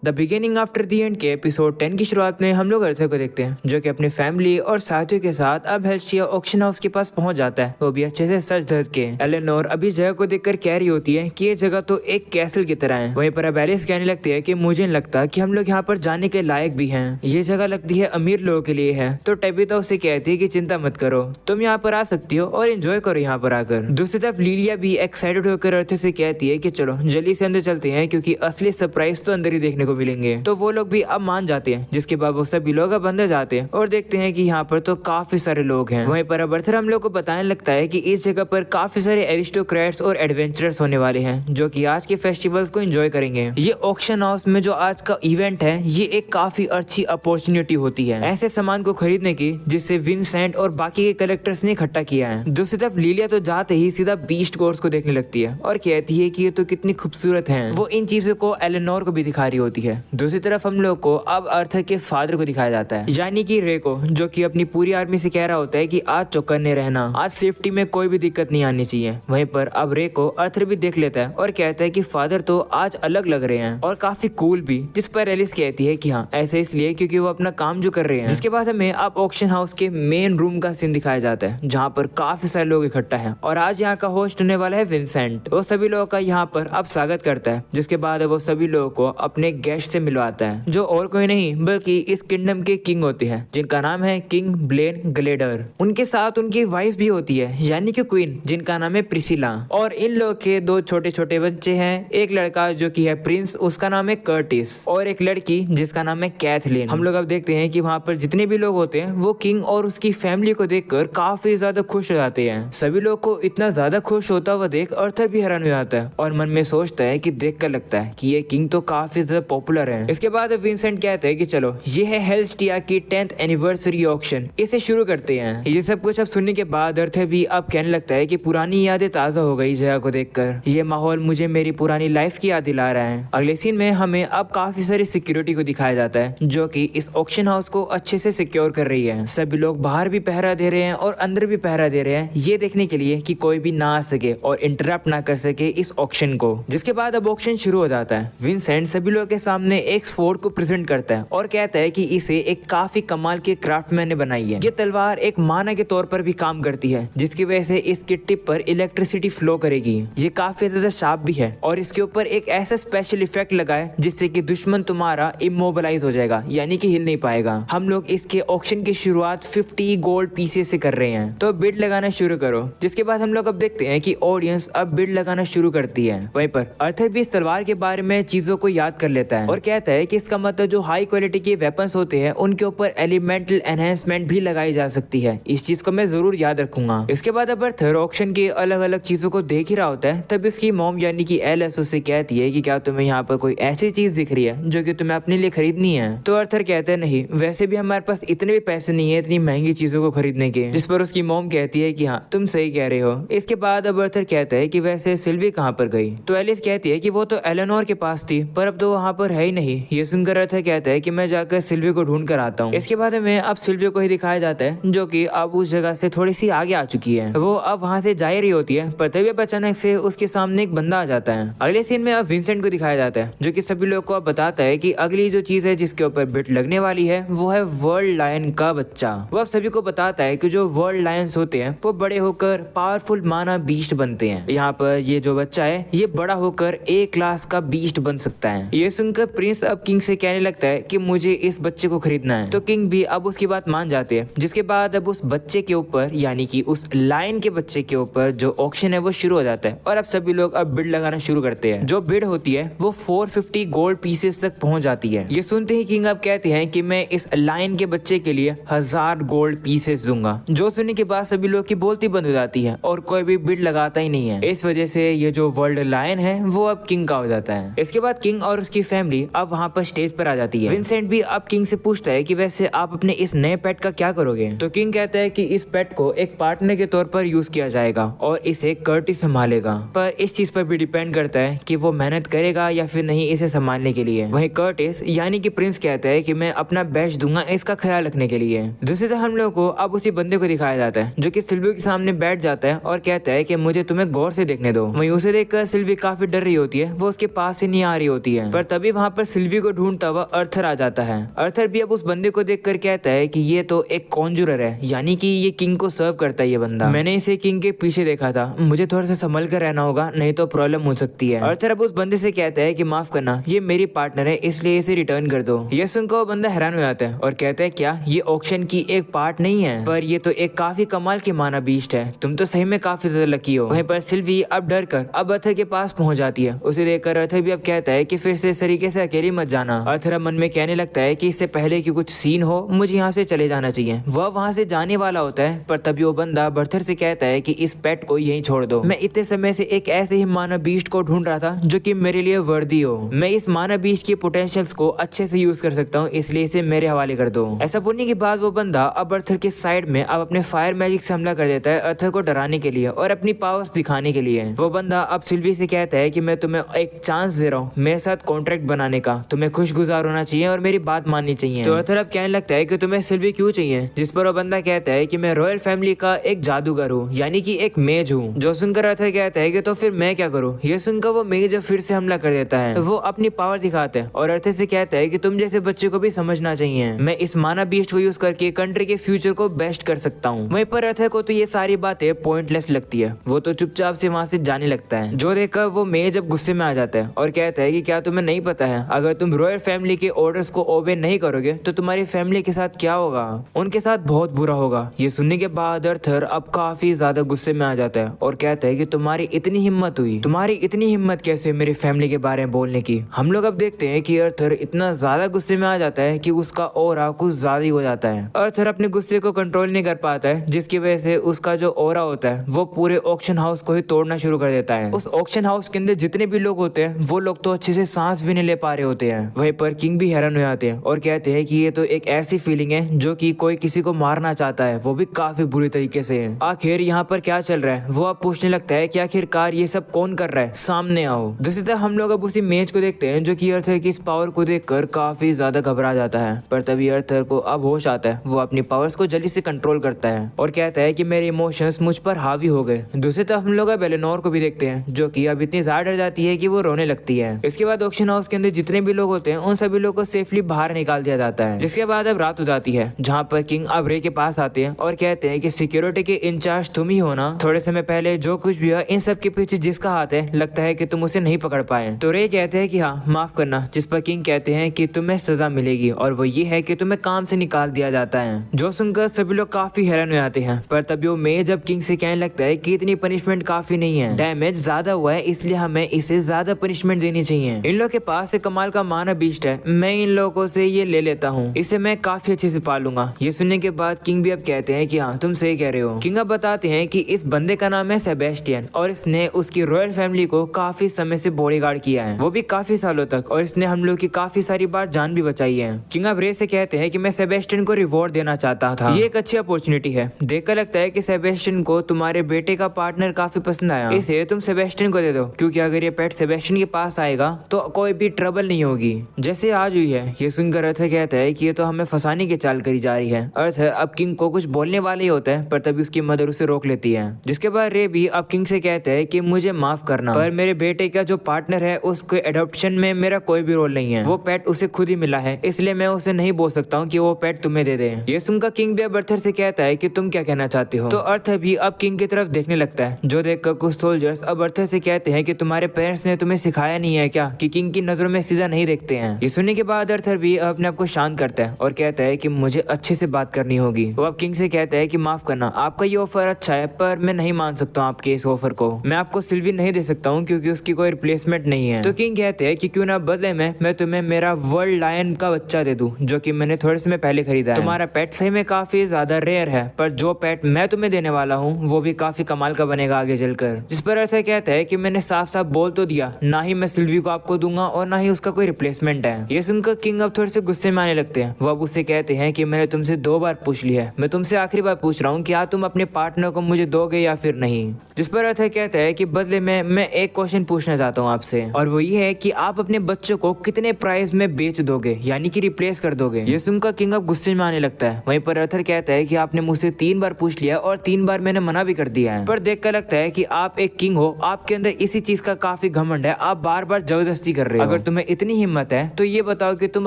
The beginning after the and के episode 10 की शुरुआत में हम लोग अर्थर को देखते हैं जो कि अपनी फैमिली और साथियों के साथ अब हेल्स्टिया ऑक्शन हाउस के पास पहुंच जाता है, वो भी अच्छे से सज धज के। एलेनोर अभी जगह को देखकर कह रही होती है कि ये जगह तो एक कैसल की तरह है। वहीं पर अब एलिस कहने लगती है कि मुझे नहीं लगता कि हम लोग यहाँ पर जाने के लायक भी हैं, ये जगह लगती है अमीर लोगों के लिए है। तो टेबिता उससे कहती है कि चिंता मत करो, तुम यहाँ पर आ सकती हो और एंजॉय करो यहाँ पर आकर। दूसरी तरफ लिलिया भी एक्साइटेड होकर अर्थर से कहती है कि चलो जल्दी से अंदर चलते हैं क्योंकि असली सरप्राइज तो अंदर ही देखने को मिलेंगे। तो वो लोग भी अब मान जाते हैं, जिसके बाद वो सभी लोग अब अंदर जाते हैं और देखते हैं कि यहाँ पर तो काफी सारे लोग हैं। वहीं पर अब अर्थर हम लोग को बताने लगता है कि इस जगह पर काफी सारे एरिस्टोक्रेट्स और एडवेंचरर्स होने वाले हैं जो कि आज के फेस्टिवल्स को एंजॉय करेंगे। ये ऑक्शन हाउस में जो आज का इवेंट है ये एक काफी अच्छी अपॉर्चुनिटी होती है ऐसे सामान को खरीदने की जिससे विंसेंट और बाकी के कलेक्टर्स ने इकट्ठा किया है। दूसरी तरफ लिलिया तो जाते ही सीधा बीस्ट कोर्स को देखने लगती है और कहती है कि ये तो कितनी खूबसूरत है। वो इन चीजों को एलेनोर को भी दिखा रही होती है। दूसरी तरफ हम लोग को अब अर्थर के फादर को दिखाया जाता है, यानी कि रे को, जो कि अपनी पूरी आर्मी से कह रहा होता है कि आज चौकन्ने रहना, आज सेफ्टी में कोई भी दिक्कत नहीं आनी चाहिए। वहीं पर अब रे को अर्थर भी देख लेता है और कहता है कि फादर तो आज अलग लग रहे हैं और काफी कूल भी, जिस पर एलिस कहती है कि हाँ ऐसे इसलिए क्योंकि वो अपना काम जो कर रहे हैं। जिसके बाद हमें अब ऑक्शन हाउस के मेन रूम का सीन दिखाया जाता है जहाँ पर काफी सारे लोग इकट्ठा है और आज यहाँ का होस्ट होने वाला है विंसेंट। वो सभी लोगों का यहाँ पर अब स्वागत करता है, जिसके बाद वो सभी लोगों को अपने गेस्ट से मिलवाता है जो और कोई नहीं बल्कि इस किंगडम के किंग होते हैं जिनका नाम है किंग ब्लेन ग्लेडर। उनके साथ उनकी वाइफ भी होती है यानी कि क्वीन, जिनका नाम है प्रिसिला। और इन लोग के दो छोटे छोटे बच्चे हैं, एक लड़का जो कि है प्रिंस, उसका नाम है कर्टिस, और एक लड़की जिसका नाम है कैथलीन। हम लोग अब देखते हैं कि वहाँ पर जितने भी लोग होते हैं वो किंग और उसकी फैमिली को देखकर काफी ज्यादा खुश हो जाते हैं। सभी लोग को इतना ज्यादा खुश होता हुआ देख अर्थर भी हैरान हो जाता है और मन में सोचता है कि देखकर लगता है कि ये किंग तो काफी ज्यादा पॉपुलर है। इसके बाद विंसेंट कहते हैं कि चलो ये है हेल्स्टिया की 10th एनिवर्सरी ऑक्शन, इसे शुरू करते हैं। ये सब कुछ अब सुनने के बाद अर्थर भी अब कहने लगता है कि पुरानी यादें ताजा हो गई जगह को देखकर। ये माहौल मुझे मेरी पुरानी लाइफ की याद दिला रहा है। अगले सीन में हमें अब काफी सारी सिक्योरिटी को दिखाया जाता है जो कि इस ऑक्शन हाउस को अच्छे से सिक्योर कर रही है। सभी लोग बाहर भी पहरा दे रहे हैं और अंदर भी पहरा दे रहे हैं, ये देखने के लिए कि कोई भी ना आ सके और इंटरप्ट ना कर सके इस ऑक्शन को। जिसके बाद अब ऑक्शन शुरू हो जाता है। विंसेंट सभी लोगों के सामने एक स्वॉर्ड को प्रेजेंट करता है और कहता है कि इसे एक काफी कमाल के क्राफ्टमैन ने बनाई है। ये तलवार एक माना के तौर पर भी काम करती है जिसकी वजह से इसके टिप पर इलेक्ट्रिसिटी फ्लो करेगी। ये काफी ज्यादा शार्प भी है और इसके ऊपर एक ऐसा स्पेशल इफेक्ट लगा है जिससे कि दुश्मन तुम्हारा इमोबिलाइज हो जाएगा, यानी कि हिल नहीं पाएगा। हम लोग इसके ऑक्शन की शुरुआत 50 गोल्ड पीसेस से कर रहे हैं, तो बिड लगाना शुरू करो। जिसके बाद हम लोग अब देखते हैं कि ऑडियंस अब बिड लगाना शुरू करती है। वहीं पर अर्थर भी इस तलवार के बारे में चीजों को याद कर लेता है और कहता है कि इसका मतलब जो हाई क्वालिटी के वेपन्स होते हैं उनके ऊपर एलिमेंटल एनहेंसमेंट भी लगाई जा सकती है। इस चीज को मैं जरूर याद रखूंगा। इसके बाद अब अर्थर ऑक्शन की अलग अलग चीजों को देख ही रहा होता है, तब उसकी मॉम यानी कि एलिस उससे कहती है कि क्या तुम्हें यहाँ पर कोई ऐसी चीज दिख रही है जो कि तुम्हें अपने लिए खरीदनी है। तो अर्थर कहते हैं नहीं, वैसे भी हमारे पास इतने भी पैसे नहीं है इतनी महंगी चीजों को खरीदने के। जिस पर उसकी मॉम कहती है कि हाँ तुम सही कह रहे हो। इसके बाद अब अर्थर कहता है कि वैसे सिल्वी कहाँ पर गई। तो एलिस कहती है कि वो तो एलेनोर के पास थी पर अब तो वहाँ पर है ही नहीं। ये सुनकर अर्थर कहता है कि मैं जाकर सिल्वी को ढूंढ कर आता हूँ। इसके बाद हमें अब सिल्वी को ही दिखाया जाता है जो कि अब उस जगह से थोड़ी सी आगे आ चुकी है। वो अब वहाँ से जा ही रही होती है पर तभी अचानक से उसके सामने एक बंदा आ जाता है। अगले सीन में अब विंसेंट को दिखाया जाता है जो कि सभी लोग को अब बताता है कि अगली जो चीज है जिसके ऊपर बिट लगने वाली है वो है वर्ल्ड लायन का बच्चा। वो अब सभी को बताता है कि जो वर्ल्ड लायंस होते हैं वो बड़े होकर पावरफुल माना बीस्ट बनते हैं। यहाँ पर ये जो बच्चा है ये बड़ा होकर A क्लास का बीस्ट बन सकता है। ये सुनकर प्रिंस अब किंग से कहने लगता है कि मुझे इस बच्चे को खरीदना है। तो किंग भी अब उसकी बात मान जाते हैं। जिसके बाद अब उस बच्चे के ऊपर यानी कि उस लायन के बच्चे के ऊपर जो ऑक्शन है वो शुरू हो जाता है और अब सभी लोग अब बिड लगाना शुरू करते हैं। जो बिड होती है वो 450 गोल्ड पीसेस तक पहुंच जाती है। ये सुनते ही किंग अब कहते हैं कि मैं इस लायन के बच्चे के लिए 1000 गोल्ड पीसेस दूंगा। जो सुनने के बाद सभी लोग की बोलती बंद हो जाती है और कोई भी बिड लगाता ही नहीं है। इस वजह से ये जो वर्ल्ड लायन है वो अब किंग का हो जाता है। इसके बाद किंग और उसकी फैमिली अब वहाँ पर स्टेज पर आ जाती है। विंसेंट भी अब किंग से पूछता है कि वैसे आप अपने इस नए पेट का क्या करोगे। तो किंग कहता है कि इस पेट को एक पार्टनर के तौर पर यूज किया जाएगा और इसे कर्टिस संभालेगा। पर इस चीज पर भी डिपेंड करता है कि वो मेहनत करेगा या फिर नहीं इसे संभालने के लिए। वहीं कर्टिस यानी कि प्रिंस कहता है कि मैं अपना बेस्ट दूंगा इसका ख्याल रखने के लिए। दूसरी तरफ हम लोग को अब उसी बंदे को दिखाया जाता है जो कि सिल्वी के सामने बैठ जाता है और कहता है कि मुझे तुम्हें गौर से देखने दो। वहीं उसे देखकर सिल्वी काफी डर रही होती है, वो उसके पास से नहीं आ रही होती है। पर तभी तभी वहाँ पर सिल्वी को ढूंढता हुआ अर्थर आ जाता है। अर्थर भी अब उस बंदे को देखकर कहता है कि ये तो एक कॉन्जूरर है, यानी कि ये किंग को सर्व करता है ये बंदा। मैंने इसे किंग के पीछे देखा था, मुझे थोड़ा सा संभल कर रहना होगा, नहीं तो प्रॉब्लम हो सकती है। अर्थर अब उस बंदे से कहता है कि माफ करना, ये मेरी पार्टनर है, इसलिए इसे रिटर्न कर दो। ये सुनकर वो बंदा हैरान हो जाता है और कहता है क्या ये ऑक्शन की एक पार्ट नहीं है, पर ये तो एक काफी कमाल की माना बीस्ट है, तुम तो सही में काफी ज्यादा लकी हो। वहीं पर सिल्वी अब डर कर अब अर्थर के पास पहुंच जाती है। उसे देखकर अर्थर भी अब कहता है कि फिर से इस तरीके से अकेली मत जाना। अर्थर मन में कहने लगता है कि इससे पहले कि कुछ सीन हो मुझे यहाँ से चले जाना चाहिए। वह वहाँ से जाने वाला होता है, पर तभी वो बंदा अर्थर से कहता है कि इस पेट को यहीं छोड़ दो। मैं इतने समय से एक ऐसे ही मानव बीस्ट को ढूंढ रहा था जो कि मेरे लिए वर्दी हो। मैं इस मानव बीस्ट के पोटेंशियल्स को अच्छे से यूज कर सकता हूँ, इसलिए इसे मेरे हवाले कर दो। ऐसा बोलने के बाद वो बंदा अब अर्थर के साइड में अब अपने फायर मैजिक से हमला कर देता है अर्थर को डराने के लिए और अपनी पावर्स दिखाने के लिए। वो बंदा अब सिल्वी से कहता है कि मैं तुम्हें एक चांस दे रहा हूँ मेरे साथ कॉन्ट्रैक्ट बनाने का, तुम्हें खुशगुजार होना चाहिए और मेरी बात माननी चाहिए। तो अर्थर अब कहने लगता है कि तुम्हें सिल्वी क्यों चाहिए, जिस पर वो बंदा कहता है कि मैं रॉयल फैमिली का एक जादूगर हूँ, यानी कि एक मेज हूँ। जो सुनकर अर्थर कहता है कि तो फिर मैं क्या करूँ। ये सुनकर वो मेज फिर से हमला कर देता है। वो अपनी पावर दिखाता है और अर्थर से कहता है कि तुम जैसे बच्चे को भी समझना चाहिए, मैं इस माना बीस्ट को यूज करके कंट्री के फ्यूचर को बेस्ट कर सकता हूँ। वहीं पर अर्थर को तो ये सारी बातें पॉइंटलेस लगती है, वो तो चुपचाप से वहाँ से जाने लगता है। जो देखकर वो मेज अब गुस्से में आ जाता है और कहता है कि क्या तुम्हें नहीं पता है, अगर तुम रॉयल फैमिली के ऑर्डर्स को ओबे नहीं करोगे तो तुम्हारी फैमिली के साथ क्या होगा, उनके साथ बहुत बुरा होगा। ये सुनने के बाद अर्थर अब काफी ज्यादा गुस्से में आ जाता है और कहता है कि तुम्हारी इतनी हिम्मत हुई, तुम्हारी इतनी हिम्मत कैसे मेरी फैमिली के बारे में बोलने की। हम लोग अब देखते हैं कि अर्थर इतना ज्यादा गुस्से में आ जाता है कि उसका ऑरा कुछ ज्यादा ही हो जाता है। अर्थर अपने गुस्से को कंट्रोल नहीं कर पाता है, जिसकी वजह से उसका जो ऑरा होता है वो पूरे ऑक्शन हाउस को ही तोड़ना शुरू कर देता है। उस ऑक्शन हाउस के अंदर जितने भी लोग होते हैं वो लोग तो अच्छे से सांस भी नहीं ले पा रहे होते हैं। वहीं पर किंग भी हैरान हो जाते हैं और कहते हैं कि ये तो एक ऐसी फीलिंग है जो कि कोई किसी को मारना चाहता है, वो भी काफी बुरी तरीके से। आखिर यहाँ पर क्या चल रहा है वो अब पूछने लगता है कि आखिरकार ये सब कौन कर रहा है, सामने आओ। दूसरी तरफ हम लोग अब उसी मेज को देखते हैं जो कि अर्थर की इस पावर को देखकर काफी ज्यादा घबरा जाता है, पर तभी अर्थर को अब होश आता है। वो अपनी पावर्स को जल्दी से कंट्रोल करता है और कहता है कि मेरे इमोशंस मुझ पर हावी हो गए। दूसरी तरफ हम लोग अब एलेनोर को भी देखते हैं जो कि अब इतनी ज्यादा डर जाती है कि वो रोने लगती है। इसके बाद ऑक्शन हाउस के अंदर जितने भी लोग होते हैं उन सभी लोगों को सेफली बाहर निकाल दिया जाता है। जिसके बाद अब रात हो जाती है, जहाँ पर किंग अब रे के पास आते हैं और कहते हैं कि सिक्योरिटी के इंचार्ज तुम ही हो ना, थोड़े समय पहले जो कुछ भी हुआ इन सब के पीछे जिसका हाथ है लगता है कि तुम उसे नहीं पकड़ पाए। तो रे कहते हैं कि हाँ माफ करना, जिस पर किंग कहते हैं कि तुम्हें सजा मिलेगी और वो ये है कि तुम्हें काम से निकाल दिया जाता है। जो सुनकर सभी लोग काफी हैरान हो जाते हैं, पर तभी वो मेज अब किंग से कहने लगता है कि इतनी पनिशमेंट काफी नहीं है, डैमेज ज्यादा हुआ है इसलिए हमें इसे ज्यादा पनिशमेंट देनी चाहिए। इन लोग के पास एक कमाल का माना बीस्ट है, मैं इन लोगों से ये ले लेता हूँ, इसे मैं काफी अच्छे से पालूंगा। ये सुनने के बाद किंग भी अब कहते हैं कि हाँ तुम सही कह रहे हो। किंग अब बताते हैं कि इस बंदे का नाम है सेबेस्टियन और इसने उसकी रॉयल फैमिली को काफी समय से बॉडीगार्ड किया है, वो भी काफी सालों तक, और इसने हम लोग की काफी सारी बार जान भी बचाई है। किंग अब रे से कहते हैं कि मैं सेबेस्टियन को रिवॉर्ड देना चाहता था, ये एक अच्छी अपॉर्चुनिटी है। देखकर लगता है कि सेबेस्टियन को तुम्हारे बेटे का पार्टनर काफी पसंद आया, इसे तुम सेबेस्टियन को दे दो, क्योंकि अगर ये पेट सेबेस्टियन के पास आएगा तो कोई भी ट्रबल नहीं होगी जैसे आज हुई है। ये सुनकर अर्थर कहता है कि ये तो हमें फंसाने की चाल करी जा रही है। अर्थर अब किंग को कुछ बोलने वाले ही होता है, पर तभी उसकी मदर उसे रोक लेती है। जिसके बाद रे भी अब किंग से कहते हैं कि मुझे माफ करना, पर मेरे बेटे का जो पार्टनर है उसके एडॉप्शन में मेरा कोई भी रोल नहीं है, वो पेट उसे खुद ही मिला है, इसलिए मैं उसे नहीं बोल सकता हूँ कि वो पेट तुम्हें दे दे। ये सुनकर किंग भी अब अर्थर से कहता है कि तुम क्या कहना चाहते हो। तो अर्थर भी अब किंग की तरफ देखने लगता है, जो देखकर कुछ सोल्जर्स अब अर्थर से कहते हैं कि तुम्हारे पेरेंट्स ने तुम्हें सिखाया नहीं है क्या कि किंग की नजरों में सीधा नहीं देखते हैं। ये सुनने के बाद अर्थर भी अपने आप को शांत करता है और कहता है कि मुझे अच्छे से बात करनी होगी। वो अब किंग से कहता है कि माफ करना, आपका ये ऑफर अच्छा है पर मैं नहीं मान सकता हूँ आपके इस ऑफर को, मैं आपको सिल्वी नहीं दे सकता हूँ क्योंकि उसकी कोई रिप्लेसमेंट नहीं है। तो किंग कहते हैं कि क्यों ना बदले में मैं तुम्हें मेरा वर्ल्ड लायन का बच्चा दे दूं, जो कि मैंने थोड़े समय पहले खरीदा है। तुम्हारा पेट सही में काफी ज्यादा रेयर है, पर जो पेट मैं तुम्हें देने वाला हूँ वो भी काफी कमाल का बनेगा आगे चलकर। जिस पर अर्थर कहता है कि मैंने साफ साफ बोल तो दिया, ना ही मैं सिल्वी को आपको दूंगा और ना ही उसका कोई रिप्लेसमेंट है। ये सुनकर किंग अब थोड़े से गुस्से में आने लगते हैं। वो अब उससे कहते हैं कि मैंने तुमसे 2 बार पूछ लिया है, मैं तुमसे आखिरी बार पूछ रहा हूँ, क्या तुम अपने पार्टनर को मुझे दोगे या फिर नहीं। जिस पर अर्थर कहता है कि बदले में मैं एक क्वेश्चन पूछना चाहता हूँ आपसे, और वो ये है कि आप अपने बच्चों को कितने प्राइस में बेच दोगे, यानी कि रिप्लेस कर दोगे। ये सुनकर किंग अब गुस्से में आने लगता है। वहीं पर अर्थर कहता है कि आपने मुझसे 3 बार पूछ लिया और 3 बार मैंने मना भी कर दिया है, पर देखकर लगता है कि आप एक किंग हो, आपके अंदर इसी चीज का काफी घमंड है, आप बार बार जबरदस्ती कर रहे हो। अगर अगर तुम्हें इतनी हिम्मत है तो ये बताओ कि तुम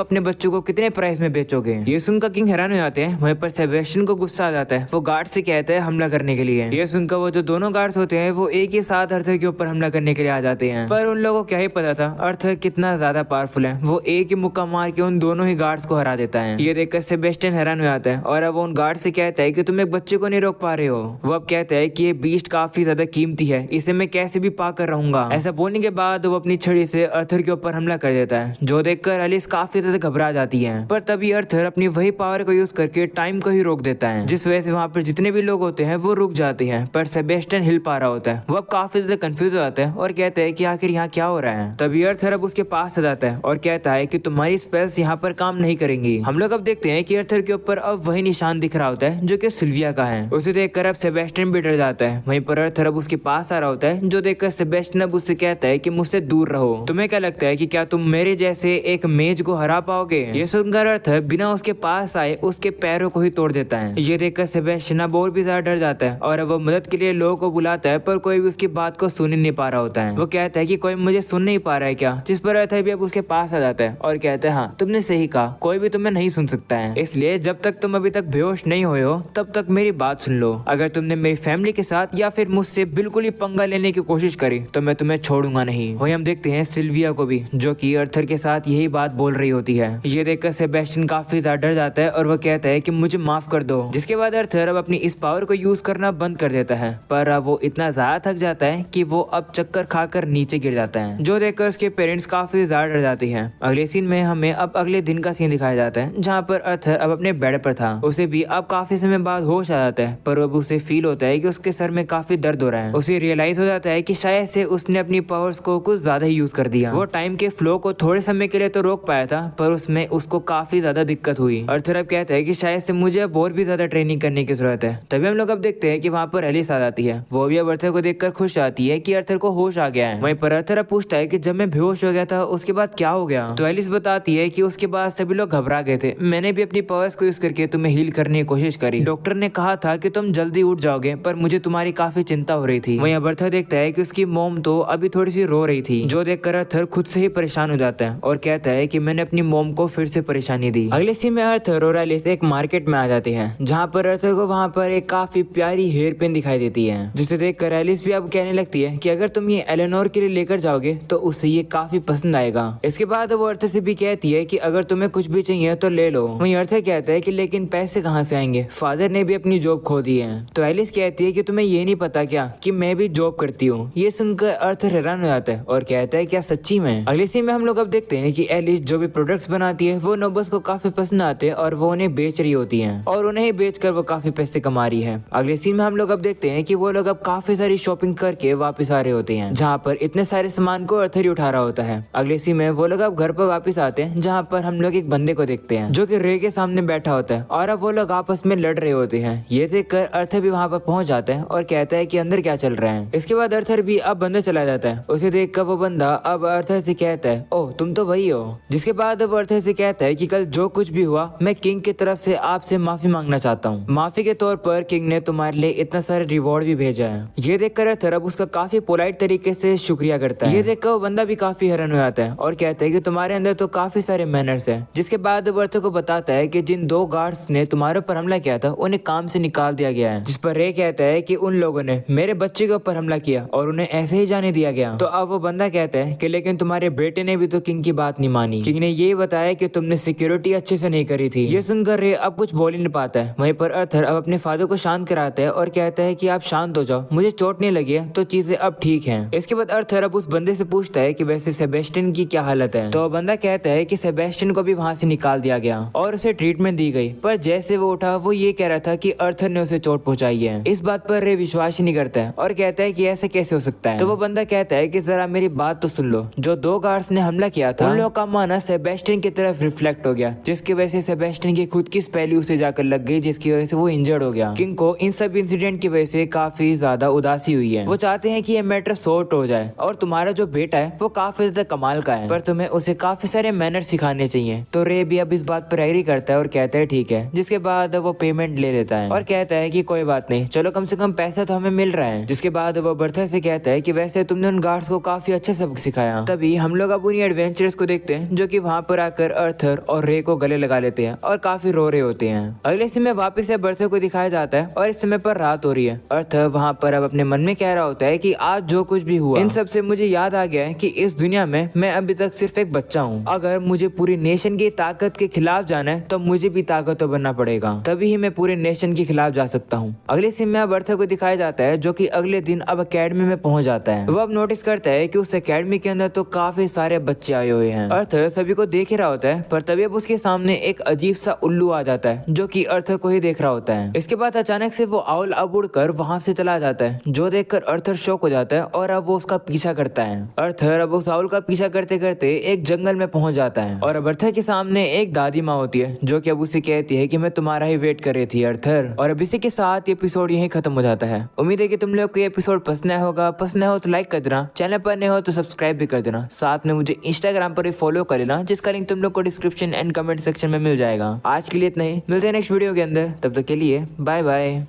अपने बच्चों को कितने प्राइस में बेचोगे। ये सुनकर किंग हैरान हो जाते हैं। वहीं पर सेबेस्टियन को गुस्सा आ जाता है। वो गार्ड से कहता है हमला करने के लिए। ये सुनकर वो जो दोनों गार्ड्स होते हैं वो एक ही साथ अर्थर के ऊपर हमला करने के लिए आ जाते हैं। पर उन लोगों को क्या ही पता था अर्थर कितना ज्यादा पावरफुल है। वो एक ही मुक्का मार के उन दोनों ही गार्ड्स को हरा देता है। ये देखकर सेबेस्टियन हैरान हो जाता है और अब वो उन गार्ड से कहता है कि तुम एक बच्चे को नहीं रोक पा रहे हो। वो अब कहता है कि ये बीस्ट काफी ज्यादा कीमती है, इसे मैं कैसे भी पा कर रहूंगा। ऐसा बोलने के बाद वो अपनी छड़ी से अर्थर के ऊपर हमला कर देता है, जो देखकर एलिस काफी ज्यादा घबरा जाती है। पर तभी अर्थर अपनी वही पावर को यूज करके टाइम को ही रोक देता है, जिस वजह से वहाँ पर जितने भी लोग होते हैं वो रुक जाते हैं। पर सेबेस्टियन हिल पा रहा होता है। वो अब काफी ज्यादा कंफ्यूज हो जाता है और कहता है कि आखिर यहाँ क्या हो रहा है। तभी अर्थर अब उसके पास आ जाता है और कहता है कि तुम्हारी स्पेल्स यहाँ पर काम नहीं करेंगी। हम लोग अब देखते हैं कि अर्थर के ऊपर अब वही निशान दिख रहा होता है जो कि सिल्विया का है। उसे देखकर अब सेबेस्टियन भी डर जाता है। वहीं पर अर्थर अब उसके पास आ रहा होता है, जो देखकर सेबेस्टियन अब उससे कहता है कि मुझसे दूर रहो। तुम्हें क्या लगता है कि क्या तुम मेरे जैसे एक मेज को हरा पाओगे? ये सुनकर अर्थर बिना उसके पास आए उसके पैरों को ही तोड़ देता है। ये देखकर सेबेस्टियन अब और भी ज्यादा डर जाता है और अब वो मदद के लिए लोगों को बुलाता है, पर कोई भी उसकी बात को सुन नहीं पा रहा होता है। वो कहता है कि कोई मुझे सुन नहीं पा रहा है क्या? जिस पर अर्थर भी अब उसके पास आ जाता है और कहता है हाँ तुमने सही कहा, कोई भी तुम्हें नहीं सुन सकता है, इसलिए जब तक तुम अभी तक बेहोश नहीं हुए हो तब तक मेरी बात सुन लो। अगर तुमने मेरी फैमिली के साथ या फिर मुझसे बिल्कुल ही पंगा लेने की कोशिश करी तो मैं तुम्हें छोड़ूंगा नहीं। वहीं हम देखते हैं सिल्विया को भी, जो कि अर्थर के साथ यही बात बोल रही होती है। ये देखकर सेबेस्टियन काफी ज्यादा डर जाता है और वो कहता है कि मुझे माफ कर दो। जिसके बाद अर्थर अब अपनी इस पावर को यूज करना बंद कर देता है, पर अब वो इतना ज्यादा थक जाता है कि वो अब चक्कर खाकर नीचे गिर जाता है, जो देखकर उसके पेरेंट्स काफी ज्यादा डर जाते हैं। अगले सीन में हमें अब अगले दिन का सीन दिखाया जाता है, जहाँ पर अर्थर अब अपने बेड पर था। उसे भी अब काफी समय बाद होश आ जाता है, पर अब उसे फील होता है कि उसके सर में काफी दर्द हो रहा है। उसे रियलाइज हो जाता है कि शायद से उसने अपनी पावर्स को कुछ ज्यादा ही यूज कर दिया। वो टाइम के फ्लो को थोड़े समय के लिए तो रोक पाया था, पर उसमें उसको काफी ज्यादा दिक्कत हुई। अर्थर अब कहता है कि शायद से मुझे अब और भी ज्यादा ट्रेनिंग करने की जरूरत है। तभी हम लोग अब देखते हैं कि वहाँ पर एलिस आ जाती है। वो भी अब अर्थर को देखकर खुश आती है कि अर्थर को होश आ गया है। वहीं पर अर्थर अब पूछता है कि जब मैं बेहोश हो गया था उसके बाद क्या हो गया? तो एलिस बताती है कि उसके बाद सभी लोग घबरा गए थे, मैंने भी अपनी पावर्स को यूज करके तुम्हें हील करने की कोशिश करी। डॉक्टर ने कहा था कि तुम जल्दी उठ जाओगे, पर मुझे तुम्हारी काफी चिंता हो रही थी। वहीं अब अर्थर देखता है कि उसकी मॉम तो अभी थोड़ी सी रो रही थी, जो देखकर अर्थर खुद से ही परेशान हो जाता है और कहता है कि मैंने अपनी मॉम को फिर से परेशानी दी। अगले सीन में अर्थर और एलिस एक मार्केट में आ जाते हैं, जहाँ पर अर्थर को वहाँ पर एक काफी प्यारी हेयर पिन दिखाई देती है, जिसे देखकर एलिस भी अब कहने लगती है कि अगर तुम ये एलेनोर के लिए लेकर जाओगे तो उसे ये काफी पसंद आएगा। इसके बाद वो अर्थर से भी कहती है कि अगर तुम्हें कुछ भी चाहिए तो ले लो। वहीं अर्थर कहता है कि लेकिन पैसे कहाँ से आएंगे, फादर ने भी अपनी जॉब खो दी है। तो एलिस कहती है कि तुम्हें ये नहीं पता क्या कि मैं भी जॉब करती हूँ। ये सुनकर अर्थर हैरान हो जाता है और कहता है क्या सच्ची में? अगले सीन में हम लोग अब देखते हैं कि एलिस जो भी प्रोडक्ट्स बनाती है वो नोबल्स को काफी पसंद आते हैं और वो उन्हें बेच रही होती है और उन्हें ही बेचकर वो काफी पैसे कमा रही है। अगले सीन में हम लोग अब देखते हैं कि वो लोग अब काफी सारी शॉपिंग करके वापस आ रहे होते हैं, जहाँ पर इतने सारे सामान को अर्थर ही उठा रहा होता है। अगले सीन में वो लोग अब घर पर वापस आते हैं, जहाँ पर हम लोग एक बंदे को देखते हैं जो कि रे के सामने बैठा होता है और अब वो लोग आपस में लड़ रहे होते हैं। ये देखकर अर्थर भी वहाँ पर पहुंच जाता है और कहता है कि अंदर क्या चल रहा है। इसके बाद अर्थर भी अब अंदर चला जाता है। उसे देखकर वो बंदा अब अर्थर से कहता है ओह तुम तो वही हो। जिसके बाद वो अर्थर से कहता है कि कल जो कुछ भी हुआ मैं किंग की तरफ से आपसे माफी मांगना चाहता हूँ। माफी के तौर पर किंग ने तुम्हारे लिए इतना सारा रिवॉर्ड भी भेजा है। ये देखकर अर्थर अब उसका काफी पोलाइट तरीके से शुक्रिया करता है। ये देखकर वो बंदा भी काफी हैरान हो जाता है और कहता है कि तुम्हारे अंदर तो काफी सारे मैनर्स है। जिसके बाद वो अर्थर को बताता है कि जिन 2 गार्ड्स ने तुम्हारे ऊपर हमला किया था उन्हें काम से निकाल दिया गया है। जिस पर रे कहता है कि उन लोगों ने मेरे बच्चे के ऊपर हमला किया और उन्हें ऐसे ही जाने दिया गया। तो अब वो बंदा कहता है कि लेकिन तुम्हारे बेटे ने भी तो किंग की बात नहीं मानी। किंग ने ये बताया कि तुमने सिक्योरिटी अच्छे से नहीं करी थी। ये सुनकर रे अब कुछ बोल ही नहीं पाता है। वहीं पर अर्थर अब अपने फादर को शांत कराता है और कहता है कि आप शांत हो जाओ, मुझे चोट नहीं लगी है तो चीजें अब ठीक हैं। इसके बाद अर्थर अब उस बंदे से पूछता है कि वैसे सेबेस्टियन की क्या हालत है। तो बंदा कहता है कि सेबेस्टियन को भी वहाँ से निकाल दिया गया और उसे ट्रीटमेंट दी गई, पर जैसे वो उठा वो ये कह रहा था कि अर्थर ने उसे चोट पहुंचाई है। इस बात पर रे विश्वास ही नहीं करता है और कहता है कि ऐसे कैसे हो सकता है। तो वो बंदा कहता है कि जरा मेरी बात तो सुन लो, जो 2 गार्ड्स ने हमला किया था उन लोगों का माना सेबेस्टियन की तरफ रिफ्लेक्ट हो गया, जिसकी वजह से सेबेस्टियन की खुद की स्पेल उसे जाकर लग गई, जिसकी वजह से वो इंजर्ड हो गया। किंग को इन सब इंसिडेंट की वजह से काफी ज्यादा उदासी हुई है। वो चाहते हैं कि ये मैटर सॉर्ट हो जाए और तुम्हारा जो बेटा है वो काफी ज्यादा कमाल का है, पर तुम्हें उसे काफी सारे मैनर सिखाने चाहिए। तो रे भी अब इस बात पर एग्री करता है और कहता है ठीक है। जिसके बाद वो पेमेंट ले लेता है और कहता है कि कोई बात नहीं, चलो कम से कम पैसा तो हमें मिल रहा है। जिसके बाद वो बर्थर से कहता है कि वैसे तुमने उन गार्ड्स को काफी अच्छा सबक सिखाया। तभी हम लोग अब उन्हीं एडवेंचर्स को देखते हैं जो कि वहाँ पर आकर अर्थर और रे को गले लगा लेते हैं और काफी रो रहे होते हैं। अगले सीन में वापस से बर्थर को दिखाया जाता है और इस समय पर रात हो रही है। अर्थर वहाँ पर अब अपने मन में कह रहा होता है कि आज जो कुछ भी हुआ इन सब से मुझे याद आ गया है कि इस दुनिया में मैं अभी तक सिर्फ एक बच्चा हूँ। अगर मुझे पूरी नेशन की ताकत के खिलाफ जाना है तो मुझे भी ताकतवर बनना पड़ेगा, तभी ही मैं पूरे नेशन के खिलाफ जा सकता हूँ। अगले सीन में अब अर्थर को दिखाया जाता है जो कि अगले दिन अब अकेडमी में पहुंच जाता है। वो अब नोटिस करता है कि उस अकेडमी के अंदर तो काफी सारे बच्चे आए हुए हैं। अर्थर सभी को देख ही रहा होता है, पर तभी अब उसके सामने एक अजीब सा उल्लू आ जाता है जो कि अर्थर को ही देख रहा होता है। इसके बाद अचानक से वो आउल अब उड़कर वहां से चला जाता है, जो देखकर अर्थर शॉक हो जाता है और अब वो उसका पीछा करता है। अर्थर अब उस आउल का पीछा करते करते एक जंगल में पहुंच जाता है और अब अर्थर के सामने एक दादी माँ होती है जो कि अब उसे कहती है कि मैं तुम्हारा ही वेट कर रही थी अर्थर। और अब इसी के साथ एपिसोड यहीं खत्म हो जाता है। उम्मीद है कि तुम लोग को ये एपिसोड पसंद आया होगा। पसंद हो तो लाइक कर देना, चैनल पर नए हो तो सब्सक्राइब भी कर देना, साथ में मुझे इंस्टाग्राम पर भी फॉलो कर लेना जिसका लिंक तुम लोग को डिस्क्रिप्शन एंड कमेंट सेक्शन में मिल जाएगा। आज के लिए इतना ही, मिलते हैं नेक्स्ट वीडियो के अंदर, तब तक के लिए बाय बाय।